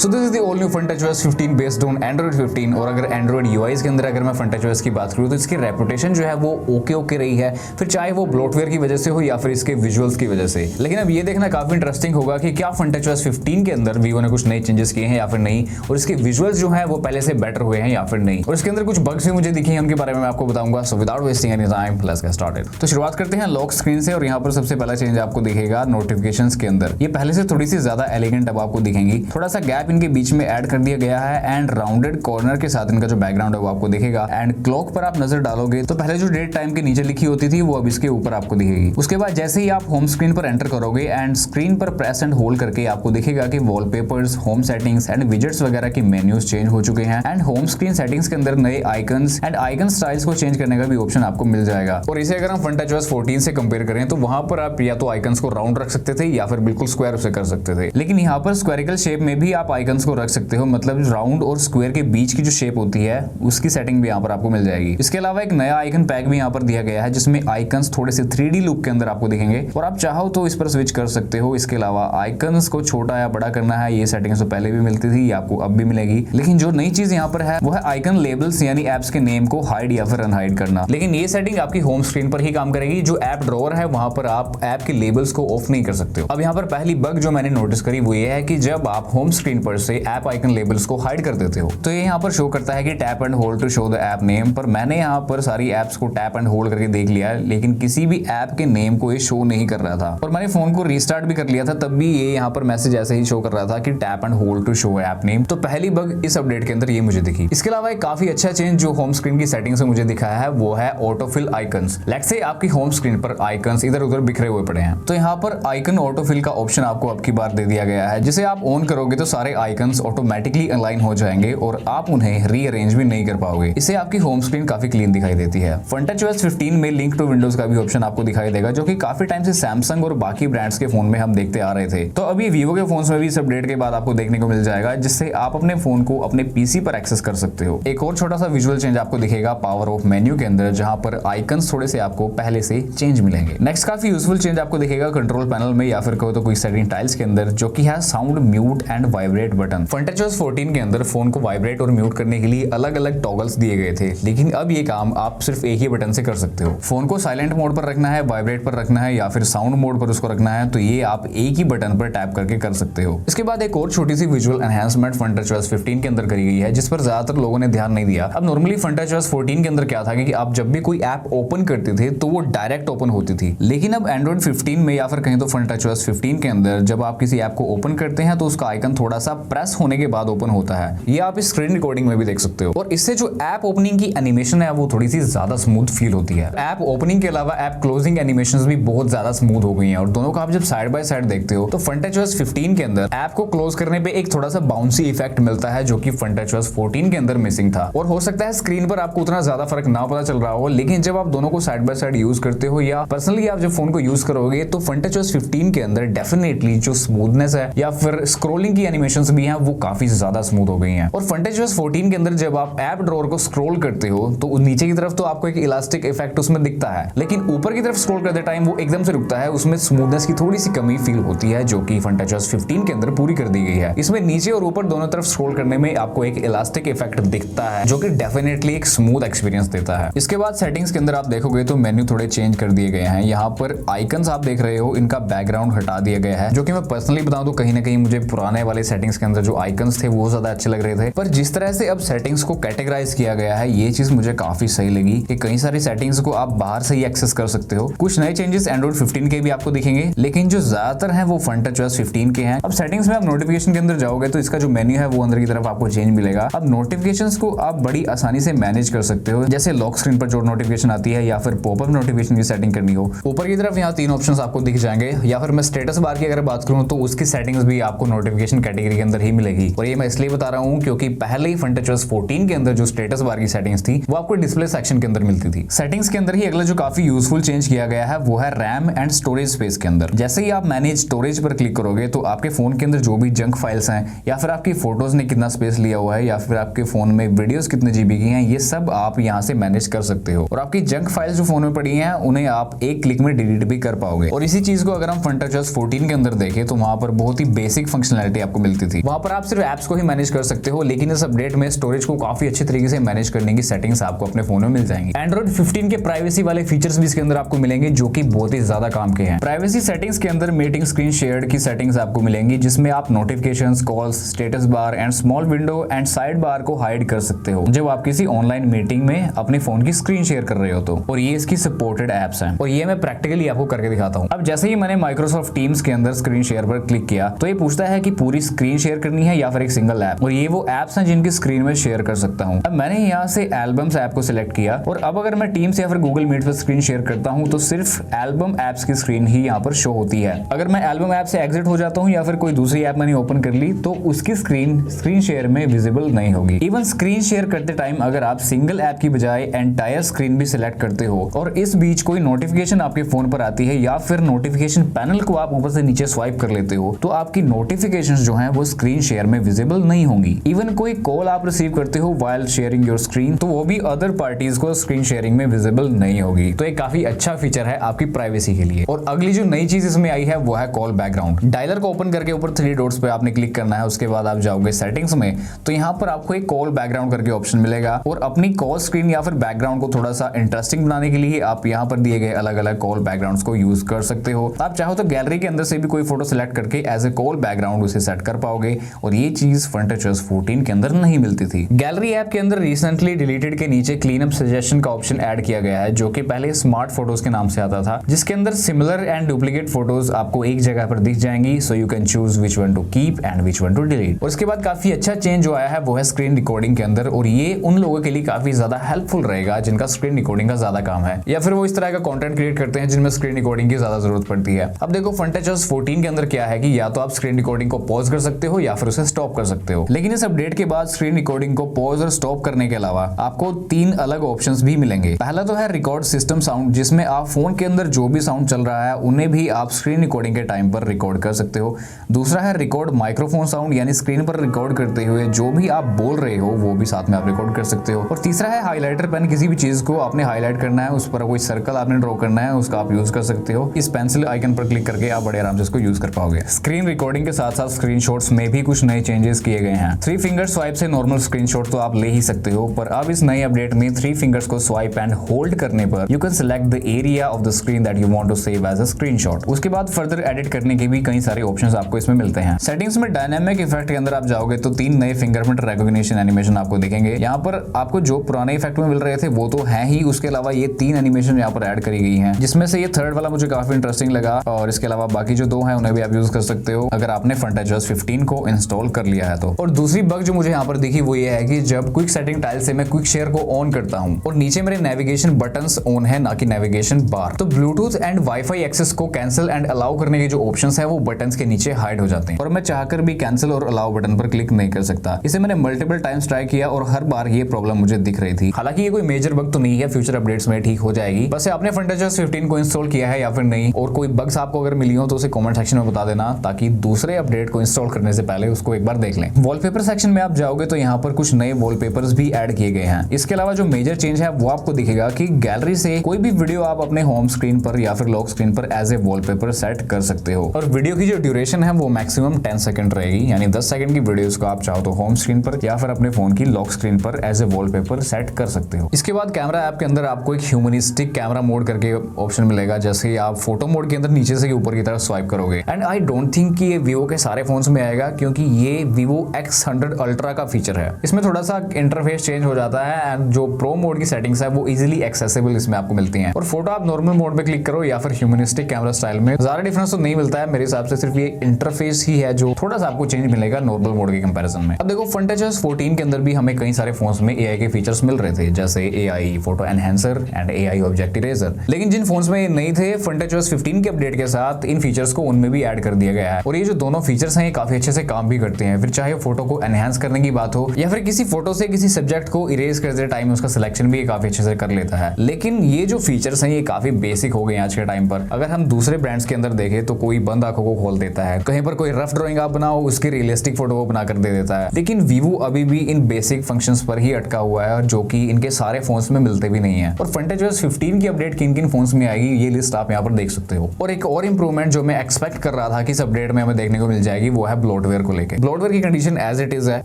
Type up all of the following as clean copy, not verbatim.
So this is the all new FunTouchOS 15 based on Android 15। और अगर Android UIs के अंदर अगर मैं FunTouchOS की बात करूँ तो इसकी रेपुटेशन जो है वो ओके रही है, फिर चाहे वो ब्लोटवेयर की वजह से हो या फिर इसके विजुअल्स की वजह से। लेकिन अब ये देखना काफी इंटरेस्टिंग होगा कि क्या FunTouchOS 15 के अंदर वीवो ने कुछ नए चेंजेस किए हैं या फिर नहीं, और इसके विजुअल्स जो है वो पहले से बेटर हुए हैं या फिर नहीं, और इसके अंदर कुछ बग्स भी मुझे दिखे हैं, उनके बारे में मैं आपको बताऊंगा। So without wasting any time let's get started. तो शुरुआत करते हैं लॉक स्क्रीन से, और यहाँ पर सबसे पहला चेंज आपको दिखेगा नोटिफिकेशंस के अंदर। ये पहले से थोड़ी सी ज्यादा एलिगेंट अब आपको दिखेंगी, थोड़ा सा गैप इनके बीच में ऐड कर दिया गया है एंड राउंडेड कॉर्नर के साथ इनका जो बैकग्राउंड है वो आपको दिखेगा। एंड क्लॉक पर आप नजर डालोगे तो पहले जो डेट टाइम के नीचे लिखी होती थी वो अब इसके ऊपर आपको दिखेगी। उसके बाद जैसे ही आप होम स्क्रीन पर एंटर करोगे एंड स्क्रीन पर प्रेस एंड होल्ड करके आपको दिखेगा कि wallpapers, home settings and widgets वगैरह की मेन्यूज चेंज हो चुके हैं एंड होम स्क्रीन सेटिंग्स के अंदर नए आइकन्स एंड आइकन स्टाइल्स को चेंज करने का भी ऑप्शन आपको मिल जाएगा। और इसे अगर हम FunTouchOS 14 से कंपेयर करें तो वहां पर आप या तो आइकन्स को राउंड रख सकते थे या फिर बिल्कुल स्क्वायर उसे कर सकते थे, लेकिन यहाँ पर स्क्वेरिकल शेप में भी आप आइकन्स को रख सकते हो। मतलब राउंड और स्क्वायर के बीच की जो शेप होती है उसकी सेटिंग भी यहाँ पर आपको मिल जाएगी। इसके अलावा एक नया आइकन पैक भी यहाँ पर दिया गया है जिसमें आइकन्स थोड़े से 3D लुक के अंदर आपको दिखेंगे और आप चाहो तो इस पर स्विच कर सकते हो। इसके अलावा आइकन्स को छोटा या बड़ा करना है, ये सेटिंग्स तो पहले भी मिलती थी, ये आपको अब भी मिलेगी। लेकिन जो नई चीज यहाँ पर है वो है आइकन लेबल्स, यानी एप्स के नेम को हाइड या फिर अनहाइड करना। लेकिन ये सेटिंग आपकी होम स्क्रीन पर ही काम करेगी। जो ऐप ड्रॉअर है वहां पर आप ऐप के लेबल्स को ऑफ नहीं कर सकते हो। अब यहाँ पर पहली बग जो मैंने नोटिस करी वो ये है कि जब आप होम स्क्रीन पर से ऐप आइकन लेबल्स को हाइड कर देते हो तो ये यहाँ पर शो करता है कि tap and hold to show the app name, पर मैंने यहाँ पर सारी एप्स को टैप एंड होल्ड करके देख लिया लेकिन किसी भी ऐप के नेम को ये शो नहीं कर रहा था। और मैंने फोन को रीस्टार्ट भी कर लिया था तब भी ये यहाँ पर मैसेज ऐसे ही शो कर रहा था कि tap and hold to show app name. तो पहली बग इस अपडेट के अंदर ये मुझे दिखी। इसके अलावा एक काफी अच्छा चेंज जो होम स्क्रीन की सेटिंग से मुझे दिखाया है वो है ऑटोफिल आइकन्स। लेट्स से आपकी होम स्क्रीन पर आइकन्स इधर उधर बिखरे हुए पड़े हैं तो यहाँ पर आइकन ऑटोफिल का ऑप्शन आपको अब की बार दे दिया गया है, जिसे आप ऑन करोगे तो सारे आइकन्स ऑटोमेटिकली अलाइन हो जाएंगे और आप उन्हें रीअरेंज भी नहीं कर पाओगे। इससे आपकी होम स्क्रीन काफी क्लीन दिखाई देती है। FunTouchOS 15 में लिंक टू विंडोज का भी ऑप्शन आपको दिखाई देगा, जो कि काफी टाइम से सैमसंग और बाकी ब्रांड्स के फोन में हम देखते आ रहे थे। तो अभी वीवो के फोन में भी इस अपडेट के बाद आपको देखने को मिल जाएगा, जिससे आप अपने फोन को अपने पीसी पर एक्सेस कर सकते हो। एक और छोटा सा विजुअल चेंज आपको दिखेगा पावर ऑफ मेन्यू के अंदर, जहां पर आइकन्स थोड़े से आपको पहले से चेंज मिलेंगे। नेक्स्ट काफी यूजफुल चेंज आपको दिखेगा कंट्रोल पैनल में या फिर कहो तो कोई सेटिंग टाइल्स के अंदर, जो कि है sound mute and vibrate button. FunTouchOS 14 के अंदर फोन को वाइब्रेट और म्यूट करने के लिए अलग अलग टॉगल्स दिए गए थे, लेकिन अब ये काम आप सिर्फ एक ही बटन से कर सकते हो। फोन को साइलेंट मोड पर रखना है, वाइब्रेट पर रखना है या फिर साउंड मोड पर उसको रखना है तो ये आप एक ही बटन पर टैप करके कर सकते हो। इसके बाद एक और छोटी सी विजुअल एनहांसमेंट FunTouchOS 15 के अंदर करी गई है, जिस पर ज्यादातर लोगों ने ध्यान नहीं दिया। अब नॉर्मली FunTouchOS 14 के अंदर क्या था कि आप जब भी कोई ऐप ओपन करते थे तो वो डायरेक्ट ओपन होती थी, लेकिन अब Android 15 में या फिर कहीं तो FunTouchOS 15 के अंदर जब आप किसी ऐप को ओपन करते हैं तो उसका आइकन थोड़ा सा प्रेस होने के बाद ओपन होता है। ये आप इस स्क्रीन रिकॉर्डिंग में भी देख सकते हो, और इससे जो ऐप ओपनिंग की एनिमेशन है वो थोड़ी सी ज्यादा स्मूथ फील होती है। ऐप ओपनिंग के अलावा ऐप क्लोजिंग एनिमेशंस भी बहुत ज्यादा स्मूथ हो गई हैं, और दोनों का आप जब साइड बाय साइड देखते हो तो FunTouchOS 15 के अंदर ऐप को क्लोज करने पे एक थोड़ा सा बाउंसी इफेक्ट मिलता है, जो कि FunTouchOS 14 के अंदर मिसिंग था। और हो सकता है स्क्रीन पर आपको उतना ज्यादा फर्क ना पता चल रहा हो, लेकिन जब आप दोनों को साइड बाय साइड यूज करते हो या पर्सनली आप जब फोन को यूज करोगे तो FunTouchOS 15 के अंदर डेफिनेटली जो स्मूथनेस है या फिर स्क्रोलिंग की एनिमेशंस भी हैं वो काफी ज्यादा स्मूथ हो गई हैं। और FunTouchOS 14 के अंदर जब आप ऐप ड्रॉअर को स्क्रॉल करते हो तो नीचे की तरफ तो आपको एक इलास्टिक इफेक्ट उसमें दिखता है, लेकिन ऊपर की तरफ स्क्रॉल करते टाइम वो एकदम से रुकता है। उसमें स्मूथनेस की थोड़ी सी कमी फील होती है, जो कि FunTouchOS 15 के अंदर पूरी कर दी गई है। इसमें नीचे और ऊपर दोनों तरफ स्क्रॉल करने में आपको एक इलास्टिक इफेक्ट दिखता है, जो कि डेफिनेटली एक स्मूथ एक्सपीरियंस देता है। इसके बाद सेटिंग्स के अंदर आप देखोगे तो मेन्यू थोड़े चेंज कर दिए गए हैं। यहाँ पर आइकन्स आप देख रहे हो, इनका बैकग्राउंड हटा दिया गया है, जो कि मैं पर्सनली बताऊं तो कहीं ना कहीं मुझे पुराने वाले सेटिंग्स के अंदर जो आइकन्स थे वो ज्यादा अच्छे लग रहे थे, पर जिस तरह से अब सेटिंग्स को कैटेगराइज किया गया है ये चीज मुझे काफी सही लगी कि कई सारी सेटिंग्स को आप बाहर से ही एक्सेस कर सकते हो। कुछ नए चेंजेस Android 15 के भी आपको दिखेंगे, लेकिन जो ज्यादातर हैं वो FunTouchOS 15 के हैं। अब सेटिंग्स में आप नोटिफिकेशन के अंदर जाओगे तो इसका जो मेन्यू है वो अंदर की तरफ आपको चेंज मिलेगा। अब नोटिफिकेशंस को आप बड़ी आसानी से मैनेज कर सकते हो, जैसे लॉक स्क्रीन पर जो नोटिफिकेशन आती है या फिर पॉपअप नोटिफिकेशन की सेटिंग करनी हो। ऊपर की तरफ यहाँ 3 ऑप्शंस आपको दिख जाएंगे, या फिर मैं स्टेटस बार की अगर बात करूं तो उसकी सेटिंग्स भी आपको नोटिफिकेशन कैटेगरी के अंदर ही मिलेगी। और ये मैं इसलिए बता रहा हूं क्योंकि पहले ही FunTouchOS 14 के अंदर जो स्टेटस बार की सेटिंग्स थी वो आपको डिस्प्ले सेक्शन के अंदर मिलती थी। सेटिंग्स के अंदर ही अगला जो काफी यूजफुल चेंज किया गया है वो है रैम एंड स्टोरेज स्पेस के अंदर। जैसे ही आप मैनेज स्टोरेज पर क्लिक करोगे तो आपके फोन के अंदर जो भी जंक फाइल्स हैं या फिर आपकी फोटोज ने कितना स्पेस लिया हुआ है या फिर आपके फोन में वीडियोस कितने जीबी की हैं, ये सब आप यहां से मैनेज कर सकते हो। और आपकी जंक फाइल्स जो फोन में पड़ी हैं उन्हें आप एक क्लिक में डिलीट भी कर पाओगे। और इसी चीज को अगर हम FunTouchOS 14 के अंदर देखें तो वहां पर बहुत ही बेसिक फंक्शनैलिटी आपको मिलती थी। वहां पर आप सिर्फ एप्स को ही मैनेज कर सकते हो, लेकिन इस अपडेट में स्टोरेज को काफी अच्छे तरीके से मैनेज करने की सेटिंग्स आपको अपने फोन में मिल जाएंगी। एंड्रॉइड 15 के प्राइवेसी वाले फीचर्स भी इसके अंदर आपको मिलेंगे, जो कि बहुत ही ज्यादा काम के हैं। प्राइवेसी सेटिंग्स के अंदर मीटिंग स्क्रीन शेयर्ड की सेटिंग्स आपको मिलेंगी, जिसमें आप notifications, calls, status bar and small window and side bar को हाइड कर सकते हो जब आप किसी ऑनलाइन मीटिंग में अपने फोन की स्क्रीन शेयर कर रहे हो तो। और ये इसकी सपोर्टेड एप्स हैं और ये मैं प्रैक्टिकली आपको करके दिखाता हूँ। अब जैसे ही मैंने माइक्रोसॉफ्ट टीम्स के अंदर स्क्रीन शेयर पर क्लिक किया तो ये पूछता है कि पूरी स्क्रीन शेयर करनी है या फिर एक सिंगल ऐप, और ये वो एप्स हैं जिनकी स्क्रीन में शेयर कर सकता हूँ। अब मैंने यहाँ से एल्बम्स ऐप को सिलेक्ट किया और अब अगर मैं टीम्स या फिर गूगल मीट पर स्क्रीन शेयर करता हूँ तो सिर्फ एल्बम एप्स की स्क्रीन ही यहाँ पर शो होती है। अगर मैं एल्बम ऐप से एग्जिट हो जाता हूँ या फिर कोई दूसरी ऐप मैंने ओपन कर ली तो उसकी स्क्रीन शेयर में विजिबल नहीं होगी। इवन स्क्रीन शेयर करते टाइम अगर आप सिंगल ऐप की बजाय एंटायर स्क्रीन भी सिलेक्ट करते हो और इस बीच कोई नोटिफिकेशन आपके फोन पर आती है या फिर नोटिफिकेशन पैनल को आप ऊपर से नीचे स्वाइप कर लेते हो तो आपकी नोटिफिकेशंस जो हैं वो स्क्रीन शेयर में विजिबल नहीं होंगी। इवन कोई कॉल आप रिसीव करते हो व्हाइल शेयरिंग योर स्क्रीन तो वो भी अदर पार्टीज को स्क्रीन शेयरिंग में विजिबल नहीं होगी। तो एक काफी अच्छा फीचर है आपकी प्राइवेसी के लिए। और अगली जो नई चीज इसमें आई है वो है कॉल बैकग्राउंड। डायलर को ओपन करके ऊपर 3 डॉट्स पे आपने क्लिक करना है, उसके बाद आप जाओगे सेटिंग्स में तो यहाँ पर आपको एक कॉल बैकग्राउंड करके ऑप्शन मिलेगा और अपनी कॉल स्क्रीन या फिर बैकग्राउंड को थोड़ा सा इंटरेस्टिंग बनाने के लिए आप यहाँ पर दिए गए अलग अलग कॉल बैकग्राउंड्स को यूज कर सकते हो। आप चाहो तो गैलरी के अंदर से भी कोई फोटो सिलेक्ट करके एज ए कॉल बैकग्राउंड उसे सेट कर पाओगे और ये चीज FrontTouchOS 14 के अंदर नहीं मिलती थी। गैलरी ऐप के अंदर रिसेंटली डिलीटेड के नीचे क्लीन अप सजेशन का ऑप्शन ऐड किया गया है, जो कि पहले स्मार्ट फोटोज के नाम से आता था, जिसके अंदर सिमिलर एंड डुप्लीकेट फोटोज आपको एक जगह पर दिख जाएंगी, so you can choose which one two keep and which one two delete. और उसके बाद काफी अच्छा चेंज जो आया है वो है स्क्रीन रिकॉर्डिंग के अंदर, और ये उन लोगों के लिए काफी ज्यादा हेल्पफुल रहेगा जिनका स्क्रीन रिकॉर्डिंग का ज्यादा काम है या फिर वो इस तरह का कंटेंट क्रिएट करते हैं जिनमें स्क्रीन रिकॉर्डिंग की ज्यादा जरूरत पड़ती है। अब देखो FrontTouchOS 14 के अंदर क्या है कि या तो आप स्क्रीन रिकॉर्डिंग को पॉज कर सकते हो या फिर उसे स्टॉप कर सकते हो, लेकिन इस अपडेट के बाद स्क्रीन रिकॉर्डिंग को पॉज और स्टॉप करने के अलावा आपको 3 अलग ऑप्शंस भी मिलेंगे। पहला तो है रिकॉर्ड सिस्टम साउंड, जिसमें आप फोन के अंदर जो भी साउंड चल रहा है उन्हें भी आप स्क्रीन रिकॉर्डिंग के टाइम पर रिकॉर्ड कर सकते हो। दूसरा है रिकॉर्ड माइक्रोफोन साउंड, यानी स्क्रीन पर रिकॉर्ड करते हुए जो भी आप बोल रहे हो वो भी साथ में आप रिकॉर्ड कर सकते हो। और तीसरा है हाईलाइटर पेन, किसी भी चीज को आपने हाईलाइट करना है, उस पर कोई सर्कल आपने ड्रॉ करना है, उसका आप यूज कर सकते हो। इस पेंसिल आइकन पर क्लिक करके आप बड़े आराम से इसको यूज कर पाओगे। स्क्रीन रिकॉर्डिंग के साथ साथ स्क्रीनशॉट्स में भी कुछ नए चेंजेस किए गए हैं। 3 फिंगर स्वाइप से नॉर्मल स्क्रीनशॉट तो आप ले ही सकते हो, पर अब इस नए अपडेट में 3 फिंगर्स को स्वाइप एंड होल्ड करने पर you can select the area of the screen that you want to save as a screenshot. उसके बाद फर्दर एडिट करने के भी कई सारे ऑप्शंस आपको इसमें मिलते हैं। सेटिंग्स में डायनामिक इफेक्ट के अंदर आप जाओगे तो 3 नए फिंगरप्रिंट रिकॉग्निशन एनिमेशन आपको दिखेंगे। यहाँ पर आपको जो पुराने इफेक्ट में मिल रहे थे वो तो है ही, उसके अलावा ये 3 एनिमेशन यहाँ पर ऐड करी गई हैं, जिसमें से ये थर्ड वाला मुझे काफी इंटरेस्टिंग लगा, और इसके अलावा बाकी जो 2 हैं उन्हें भी आप यूज कर सकते हो अगर आपने FrontTouchOS 15 को इंस्टॉल कर लिया है तो। और दूसरी बग जो मुझे यहाँ पर दिखी वो ये है कि जब क्विक सेटिंग टाइल से मैं क्विक शेयर को ऑन करता हूँ और नीचे मेरे नेविगेशन बटन्स ऑन है ना कि नेविगेशन बार, तो ब्लूटूथ एंड वाईफाई एक्सेस को कैंसिल एंड अलाउ करने के जो ऑप्शंस है वो बटन्स के नीचे हाइड हो जाते हैं और मैं चाहकर भी कैंसिल और अलाउ बटन पर क्लिक नहीं कर सकता। इसे मैंने मल्टीपल टाइम्स ट्राई किया और हर बार ये प्रॉब्लम मुझे दिख रही थी। हालांकि ये कोई मेजर बग तो नहीं है, फ्यूचर अपडेट्स में ठीक हो जाएगी। बस आपने FrontTouchOS 15 को इंस्टॉल किया है या फिर नहीं, और कोई बग्स आपको अगर मिली हो तो उसे कमेंट सेक्शन में बता देना, ताकि दूसरे अपडेट को इंस्टॉल करने से पहले उसको एक बार देख लें। वॉलपेपर सेक्शन में आप जाओगे तो यहाँ पर कुछ नए वॉलपेपर्स भी ऐड किए गए हैं। इसके अलावा जो मेजर चेंज है वो आपको दिखेगा कि गैलरी से कोई भी वीडियो आप अपने होम स्क्रीन पर या फिर लॉक स्क्रीन पर एज ए वॉलपेपर सेट कर सकते हो, और वीडियो की जो ड्यूरेशन है वो मैक्सिमम 10 सेकंड रहेगी, यानी 10 सेकंड की वीडियोस को आप चाहो तो होम स्क्रीन पर या फिर अपने फोन की लॉक स्क्रीन पर एज ए वॉलपेपर सेट कर सकते हो। इसके बाद कैमरा ऐप के अंदर आपको एक ह्यूमनिस्टिक कैमरा मोड करके ऑप्शन मिलेगा, जैसे आप फोटो मोड के अंदर नीचे से ऊपर की तरफ स्वाइप करोगे। एंड आई डोंट थिंक कि ये वीवो के सारे फोन्स में आएगा, क्योंकि ये Vivo X100 Ultra का फीचर है। इसमें थोड़ा सा इंटरफेस चेंज हो जाता है एंड जो प्रो मोड की सेटिंग्स है वो इजीली एक्सेसिबल इसमें आपको मिलती हैं। और फोटो आप नॉर्मल मोड पे क्लिक करो या फिर ह्यूमनिस्टिक कैमरा स्टाइल में, ज्यादा डिफरेंस तो नहीं मिलता है मेरे हिसाब से, सिर्फ ये इंटरफेस ही है जो थोड़ा सा आपको चेंज मिलेगा नॉर्मल मोड के कंपैरिजन में। अब देखो FrontTouchOS 14 के अंदर भी हमें कई सारे फोन्स में AI के फीचर्स मिल रहे थे, जैसे AI photo enhancer and AI object eraser, लेकिन जिन फोन्स में ये नहीं थे FrontTouchOS 15 के अपडेट के साथ इन फीचर्स को उनमें भी ऐड कर दिया गया है। और ये जो दोनों फीचर्स हैं ये काफी अच्छे से काम भी करते हैं, फिर चाहे फोटो को एनहांस करने की बात हो या फिर किसी फोटो से किसी सब्जेक्ट को इरेज करते टाइम उसका सिलेक्शन भी काफी अच्छे से कर लेता है। लेकिन ये जो फीचर्स हैं ये काफी बेसिक हो गए हैं आज के टाइम पर। अगर हम दूसरे ब्रांड्स के अंदर देखें तो कोई बंद आंखों को खोल देता है, कहीं पर कोई रफ ड्राइंग आप बनाओ उसकी रियलिस्टिक फोटो को बनाकर दे देता है, लेकिन Vivo अभी भी इन बेसिक फंक्शंस पर ही अटका हुआ है, जो कि इनके सारे फोन्स में मिलते भी नहीं है। और FrontTouchOS 15 की अपडेट किन किन फोन्स में आएगी ये लिस्ट आप यहाँ पर देख सकते हो। और एक और इंप्रूवमेंट जो मैं एक्सपेक्ट कर रहा था कि इस अपडेट में हमें देखने को मिल जाएगी वो है ब्लोटवेयर ब्लोटवेयर को लेकर। ब्लोटवेयर की कंडीशन एज इट इज है।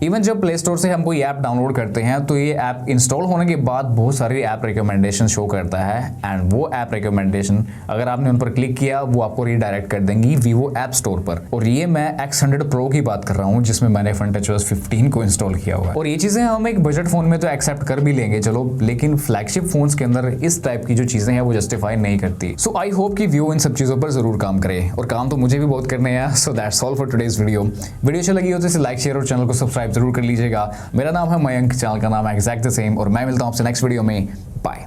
इवन जब प्ले स्टोर से हम कोई ऐप डाउनलोड करते हैं तो ये ऐप इंस्टॉल होने के बाद बहुत सारी ऐप रिकमेंडेशन शो करता है, एंड वो ऐप रिकमेंडेशन अगर आपने उन पर क्लिक किया वो आपको रीडायरेक्ट कर देंगी वीवो ऐप स्टोर पर। और ये मैं X100 Pro की बात कर रहा हूँ जिसमें मैंने FunTouchOS 15 को इंस्टॉल किया हुआ है। और ये चीजें हम एक बजट फोन में तो एक्सेप्ट कर भी लेंगे चलो, लेकिन फ्लैगशिप फोन्स के अंदर इस टाइप की जो चीजें हैं वो जस्टिफाई नहीं करती। सो आई होप कि वीवो इन सब चीजों पर जरूर काम करे, और काम तो मुझे भी बहुत करने हैं। So that's all for today's video. Video अच्छी लगी हो तो इसे लाइक शेयर और चैनल को सब्सक्राइब जरूर कर लीजिएगा। मेरा नाम है मयंक, चैनल का नाम है एग्जैक्ट द सेम, और मैं मिलता हूं आपसे नेक्स्ट वीडियो में। बाय।